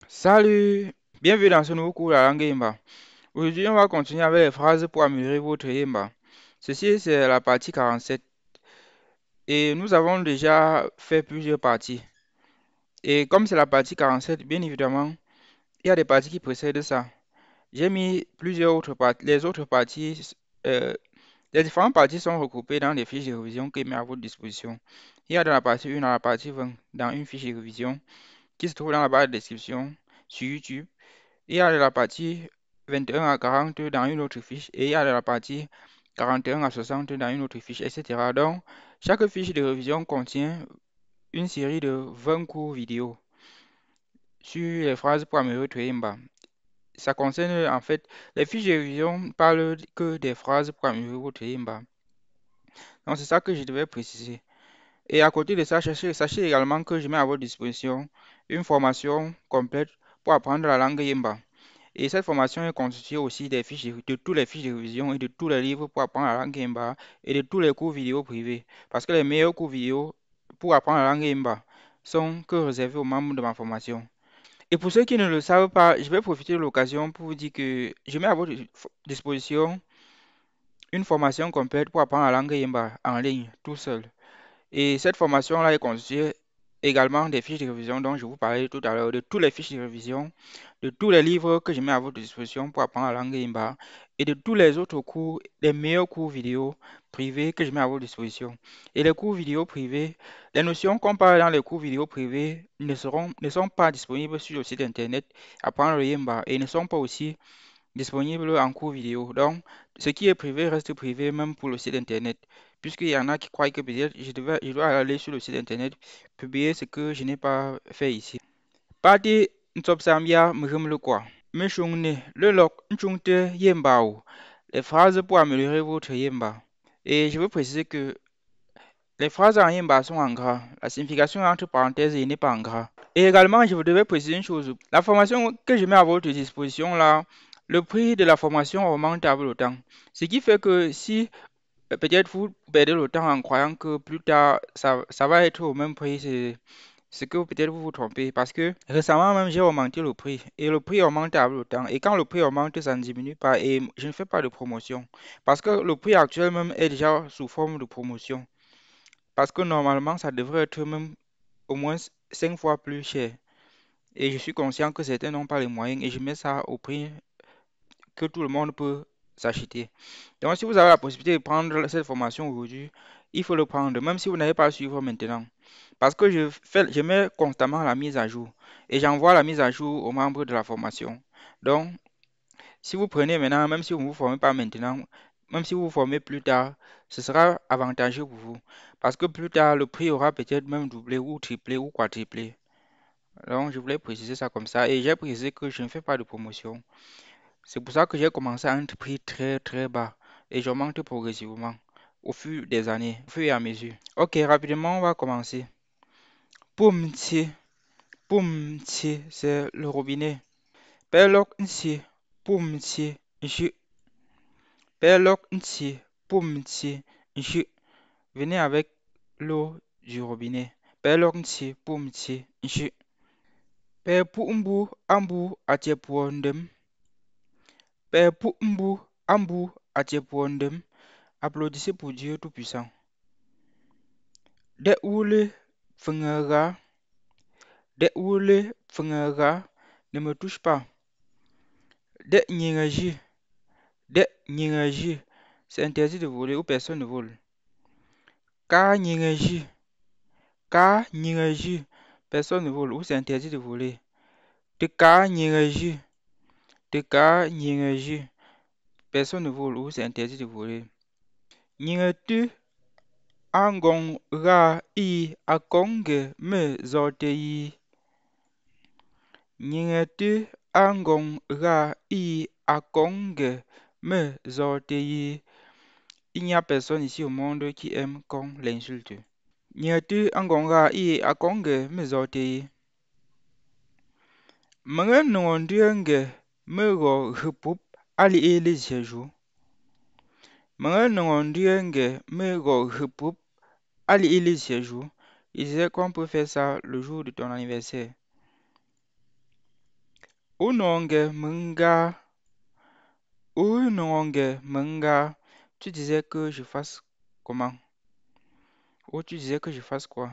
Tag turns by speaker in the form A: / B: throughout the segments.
A: Salut! Bienvenue dans ce nouveau cours de la langue Yimba. Aujourd'hui, on va continuer avec les phrases pour améliorer votre Yimba. Ceci, c'est la partie 47. Et nous avons déjà fait plusieurs parties. Et comme c'est la partie 47, bien évidemment, il y a des parties qui précèdent ça. J'ai mis plusieurs autres parties. Les autres parties, euh, les différentes parties sont regroupées dans des fiches de révision que je mets à votre disposition. Il y a dans la partie 1, dans la partie 20, dans une fiche de révision qui se trouve dans la barre de description sur YouTube. Il y a de la partie 21 à 40 dans une autre fiche et il y a de la partie 41 à 60 dans une autre fiche, etc. Donc, chaque fiche de révision contient une série de 20 cours vidéo sur les phrases pour améliorer Twimba. Ça concerne en fait, les fiches de révision parlent que des phrases pour améliorer votre Twimba. Donc, c'est ça que je devais préciser. Et à côté de ça, sachez également que je mets à votre disposition une formation complète pour apprendre la langue Yimba. Et cette formation est constituée aussi de tous les fiches de révision et de tous les livres pour apprendre la langue Yimba et de tous les cours vidéo privés. Parce que les meilleurs cours vidéo pour apprendre la langue Yimba sont que réservés aux membres de ma formation. Et pour ceux qui ne le savent pas, je vais profiter de l'occasion pour vous dire que je mets à votre disposition une formation complète pour apprendre la langue Yimba en ligne, tout seul. Et cette formation-là est constituée également des fiches de révision dont je vous parlais tout à l'heure, de tous les fiches de révision, de tous les livres que je mets à votre disposition pour apprendre la langue Imba et de tous les autres cours, les meilleurs cours vidéo privés que je mets à votre disposition. Et les cours vidéo privés, les notions qu'on parle dans les cours vidéo privés ne sont pas disponibles sur le site internet Apprendre le Yimba et ne sont pas aussi disponible en cours vidéo. Donc, ce qui est privé reste privé même pour le site internet. Puisqu'il y en a qui croient que peut-être je dois aller sur le site internet, publier ce que je n'ai pas fait ici. Parti Ntopsambia Mremle quoi. Meshungne, le loc Nchungte Yembao. Les phrases pour améliorer votre Yemba. Et je veux préciser que les phrases en Yemba sont en gras. La signification est entre parenthèses et n'est pas en gras. Et également, je devais préciser une chose. La formation que je mets à votre disposition là, le prix de la formation augmente avec le temps. Ce qui fait que si peut-être vous perdez le temps en croyant que plus tard ça va être au même prix, c'est que peut-être vous vous trompez. Parce que récemment même j'ai augmenté le prix. Et le prix augmente avec le temps. Et quand le prix augmente, ça ne diminue pas. Et je ne fais pas de promotion. Parce que le prix actuel même est déjà sous forme de promotion. Parce que normalement, ça devrait être même au moins 5 fois plus cher. Et je suis conscient que certains n'ont pas les moyens et je mets ça au prix que tout le monde peut s'acheter. Donc, si vous avez la possibilité de prendre cette formation aujourd'hui, il faut le prendre, même si vous n'avez pas à suivre maintenant. Parce que je mets constamment la mise à jour et j'envoie la mise à jour aux membres de la formation. Donc, si vous prenez maintenant, même si vous ne vous formez pas maintenant, même si vous vous formez plus tard, ce sera avantageux pour vous. Parce que plus tard, le prix aura peut-être même doublé ou triplé ou quadruplé. Donc, je voulais préciser ça comme ça. Et j'ai précisé que je ne fais pas de promotion. C'est pour ça que j'ai commencé à un prix très très bas. Et j'augmente progressivement au fur des années, au fur et à mesure. Ok, rapidement, on va commencer. Poumti, poumti, c'est le robinet. Pelok nti, poumti, nchi. Pelok nti, poumti, nchi. Venez avec l'eau du robinet. Pelok nti, poumti, nchi. Pe pu'mbu ambu atiepuondem. Pe pu'mbu ambu atiepuondem. Applaudissez pour Dieu Tout-Puissant. De oule fengera, de oule fengera, ne me touche pas. De nyingaji, c'est interdit de voler ou personne ne vole. Ka nyingaji, personne ne vole ou c'est interdit de voler. Te ka nyingaji, personne ne vole ou c'est interdit de voler. Nyingatu angong ra I akonge me zote yi. Nyingatu angong ra I akonge me zote yi. Il n'y a personne ici au monde qui aime qu'on l'insulte. Nyingatu angong ra I akonge me zote yi. Mange nongondrienge me go hupup ali ili jeju. Mange nongondrienge me go hupup Ali ili jour. Il disait qu'on peut faire ça le jour de ton anniversaire. Unonge Munga, Unonge Munga. Tu disais que je fasse comment? Ou tu disais que je fasse quoi?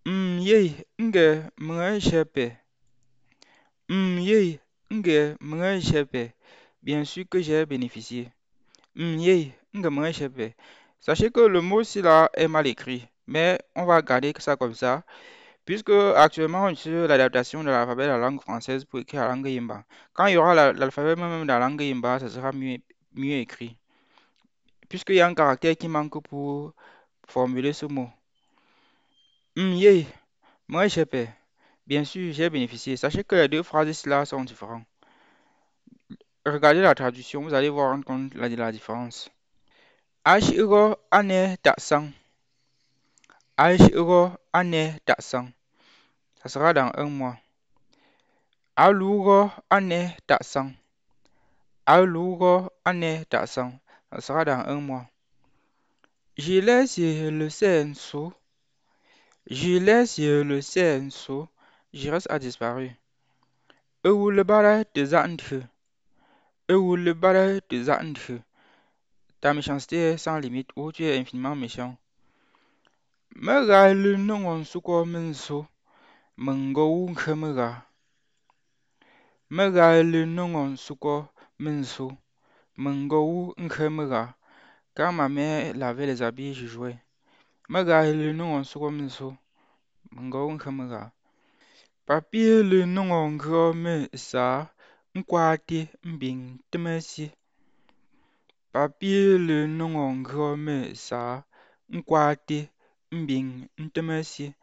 A: Yei, nge Munga Shepe. Yei, nge Munga Shepe. Bien sûr que j'ai bénéficié. Yei, nge Munga Shepe. Sachez que le mot ci là est mal écrit, mais on va garder ça comme ça. Puisque actuellement, on utilise l'adaptation de l'alphabet de la langue française pour écrire la langue Yimba. Quand il y aura l'alphabet même de la langue Yimba, ça sera mieux écrit. Puisqu'il y a un caractère qui manque pour formuler ce mot. Yeah, moi j'ai peur. Bien sûr, j'ai bénéficié. Sachez que les deux phrases là sont différentes. Regardez la traduction, vous allez voir en compte la différence. Ashiro ane taksang. Ashiro ane taksang. Ça sera dans un mois. Aluro ane taksang. Aluro ane taksang. Ça sera dans un mois. Je laisse le senso. Je laisse le senso. Je reste a disparu. Le bara de zante. Le bara de zante. Ta méchanceté est sans limite ou tu es infiniment méchant. Mega le non on suko menso. Mungo unkemega. Mega le non on suko menso. Mungo unkemega. Quand ma mère lavait les habits, je jouais. Mega le non on suko menso. Mungo unkemega. Papi le non on grome sa. Nkwati mbing temesi. Papi le non on grome sa. Nkwati mbing temesi.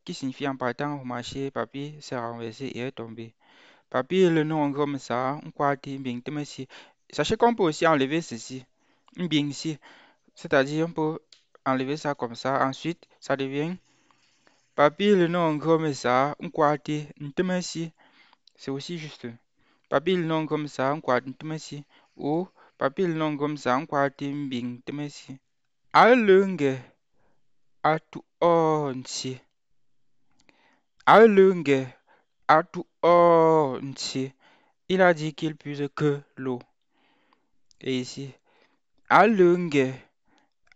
A: Qui signifie en partant au marché, papi s'est renversé et est tombé. Papi le nom comme ça, on croit bien si. Sachez qu'on peut aussi enlever ceci, bien ici, c'est-à-dire on peut enlever ça comme ça. Ensuite, ça devient papi le nom comme ça, on croit si. C'est aussi juste. Papi le nom comme ça, on croit si. Ou papi le nom comme ça, on croit bien si. Alunge atu onsi. Alunge atu onsi. Il a dit qu'il puise que l'eau. Et ici, alunge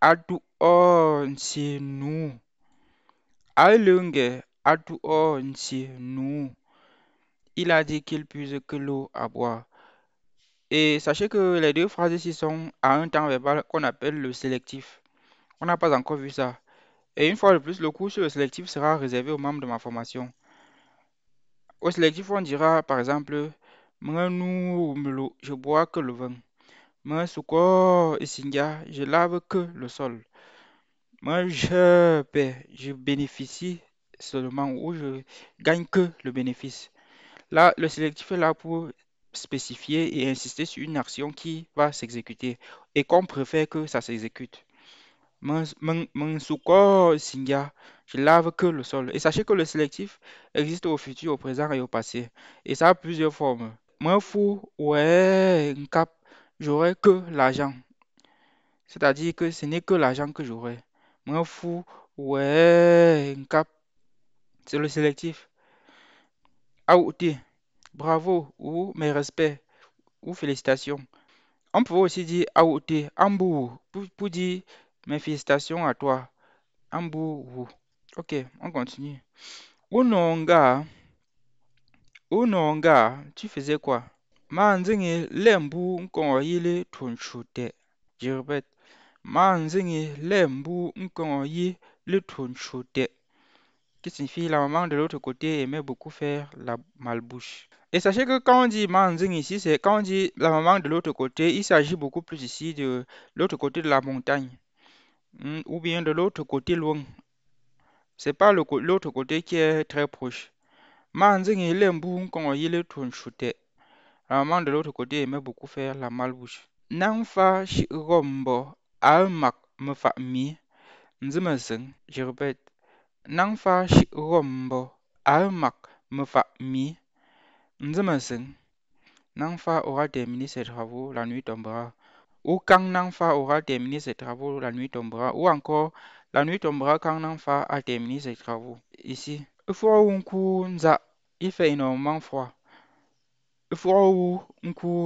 A: atu onsi nu. Alunge atu onsi nu. Il a dit qu'il puise que l'eau à boire. Et sachez que les deux phrases ici sont à un temps verbal qu'on appelle le sélectif. On n'a pas encore vu ça. Et une fois de plus, le cours sur le sélectif sera réservé aux membres de ma formation. Au sélectif, on dira par exemple, je bois que le vin. Moi, Suko et Singa, je lave que le sol. Moi, je bénéficie seulement ou je gagne que le bénéfice. Là, le sélectif est là pour spécifier et insister sur une action qui va s'exécuter et qu'on préfère que ça s'exécute. Mon Suko Singa, je lave que le sol. Et sachez que le sélectif existe au futur, au présent et au passé. Et ça a plusieurs formes. Moi, fou, ouais, un cap, j'aurai que l'argent. C'est-à-dire que ce n'est que l'argent que j'aurai. Moi, fou, ouais, un cap, c'est le sélectif. Aouté, bravo, ou mes respects, ou félicitations. On peut aussi dire aouté, ambou, pour dire mes félicitations à toi. Ambou. Ok, on continue. Unonga, Unonga, tu faisais quoi? Manzingi lembu nkongo yile tunchute. Je répète. Manzingi lembu nkongo yi le tunchute. Qui signifie la maman de l'autre côté aimait beaucoup faire la malbouche. Et sachez que quand on dit manzing ici, c'est quand on dit la maman de l'autre côté, il s'agit beaucoup plus ici de l'autre côté de la montagne, ou bien de l'autre côté loin. C'est pas l'autre côté qui est très proche. Manzing lembu nkongo yi le tunchute. La maman de l'autre côté aimait beaucoup faire la malbouche. Nangfa shirombo almak me fa mi nzimeseng. Je répète. Nangfa shirombo almak me fa mi nzimeseng. Nangfa aura terminé ses travaux, la nuit tombera. Ou quand Nangfa aura terminé ses travaux, la nuit tombera. Ou encore, la nuit tombera quand Nangfa a terminé ses travaux. Ici. Ufuo unku nza. Il fait énormément froid. Le froid où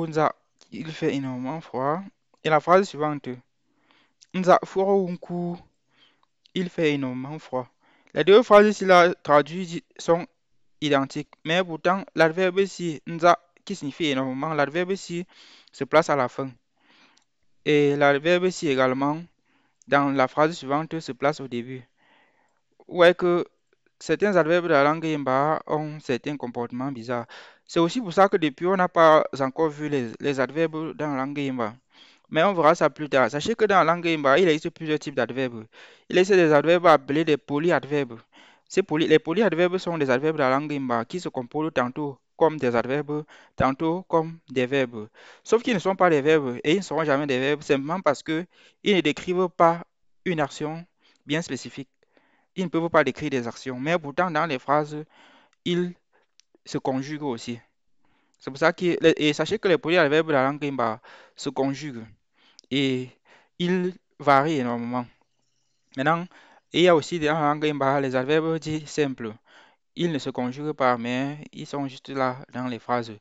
A: nza, il fait énormément froid. Et la phrase suivante. Nza froid où il fait énormément froid. Les deux phrases ici là traduites sont identiques, mais pourtant l'adverbe ici nza qui signifie énormément, l'adverbe ici se place à la fin. Et l'adverbe ici également dans la phrase suivante se place au début. Ouais que certains adverbes de la langue Yemba ont certains comportements bizarres. C'est aussi pour ça que depuis, on n'a pas encore vu les adverbes dans la langue Yemba. Mais on verra ça plus tard. Sachez que dans la langue Yemba, il existe plusieurs types d'adverbes. Il existe des adverbes appelés des polyadverbes. Les polyadverbes sont des adverbes de la langue Yemba qui se composent tantôt comme des adverbes, tantôt comme des verbes. Sauf qu'ils ne sont pas des verbes et ils ne seront jamais des verbes simplement parce qu'ils ne décrivent pas une action bien spécifique. Ils ne peuvent pas décrire des actions, mais pourtant dans les phrases, ils se conjuguent aussi. C'est pour ça que, et sachez que les polyadverbes de la langue Kimba se conjuguent et ils varient énormément. Maintenant, il y a aussi dans la langue Kimba les adverbes dits simples. Ils ne se conjuguent pas, mais ils sont juste là dans les phrases.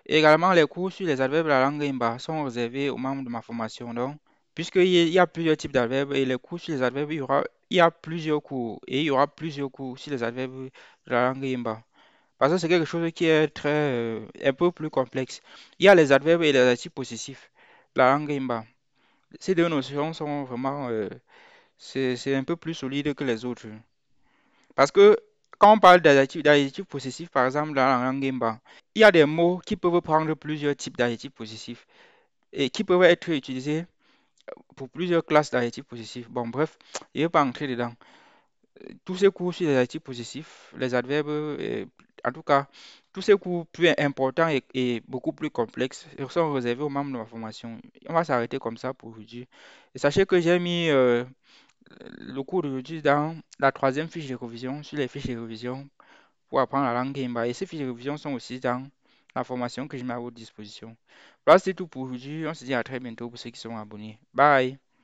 A: Et également, les cours sur les adverbes de la langue Kimba sont réservés aux membres de ma formation. Donc, puisqu'il y a plusieurs types d'adverbes et les cours sur les adverbes, il y a plusieurs cours et il y aura plusieurs cours sur les adverbes de la langue Yimba. Parce que c'est quelque chose qui est un peu plus complexe. Il y a les adverbes et les adjectifs possessifs de la langue Yimba. Ces deux notions sont vraiment, c'est un peu plus solide que les autres. Parce que quand on parle d'adjectifs possessifs, par exemple, dans la langue Yimba, il y a des mots qui peuvent prendre plusieurs types d'adjectifs possessifs et qui peuvent être utilisés pour plusieurs classes d'adjectifs possessifs. Bon, bref, je ne vais pas entrer dedans. Tous ces cours sur les adjectifs positifs, les adverbes, en tout cas, tous ces cours plus importants et beaucoup plus complexes sont réservés aux membres de ma formation. On va s'arrêter comme ça pour aujourd'hui. Et sachez que j'ai mis le cours d'aujourd'hui dans la troisième fiche de révision sur les fiches de révision pour apprendre la langue Kimba. Et ces fiches de révision sont aussi dans la formation que je mets à votre disposition. Voilà, c'est tout pour aujourd'hui. On se dit à très bientôt pour ceux qui sont abonnés. Bye!